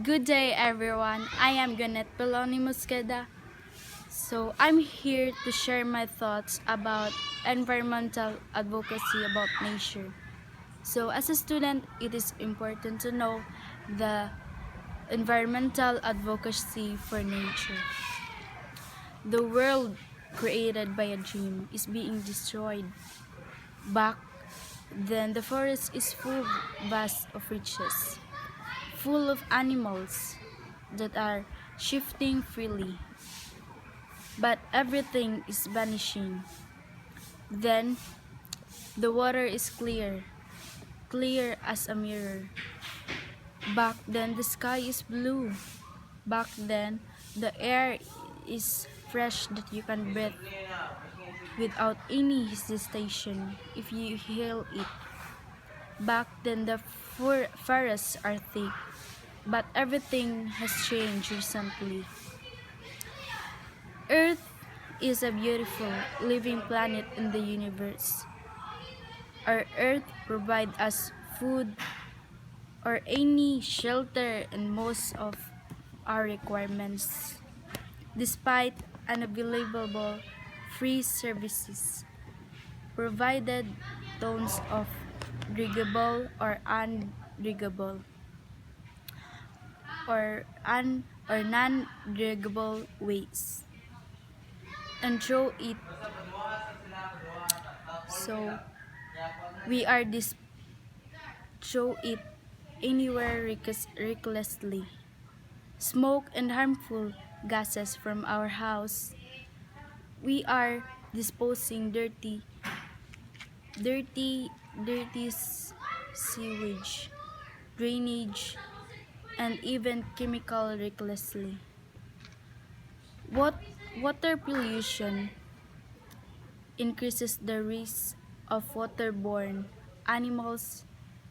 Good day, everyone. I am Ganet Peloni Mosqueda. So, I'm here to share my thoughts about environmental advocacy about nature. So, as a student, it is important to know the environmental advocacy for nature. The world created by a dream is being destroyed. Back then, the forest is full vast of riches, full of animals that are shifting freely. But everything is vanishing. Then the water is clear, clear as a mirror. Back then the sky is blue. Back then the air is fresh that you can breathe without any hesitation if you inhale it. Back then the forests are thick, but everything has changed recently. Earth is a beautiful living planet in the universe. Our earth provides us food or any shelter and most of our requirements, despite unavailable free services, provided tons of drinkable or undrinkable or non-drinkable waste, and throw it. So we are throw it anywhere recklessly. Smoke and harmful gases from our house. We are disposing dirty sewage, drainage, and even chemical recklessly. What water pollution increases the risk of waterborne animals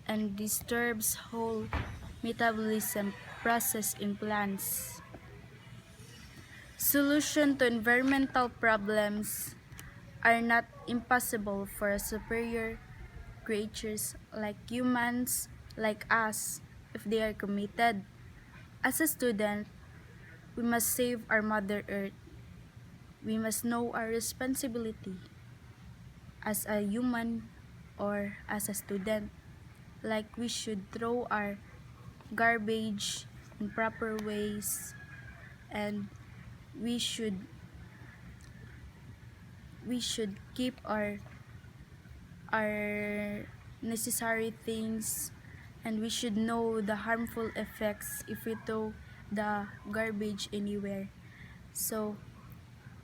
and disturbs whole metabolism process in plants. Solution to environmental problems are not impossible for superior creatures like humans, like us, if they are committed. As a student, we must save our Mother Earth. We must know our responsibility as a human or as a student. Like we should throw our garbage in proper ways, and we should keep our necessary things, and we should know the harmful effects if we throw the garbage anywhere. So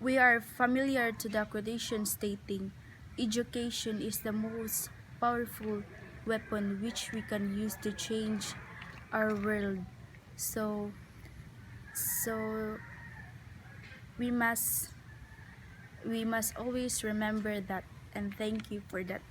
we are familiar to the quotation stating, education is the most powerful weapon which we can use to change our world. So so we must always remember that, and thank you for that.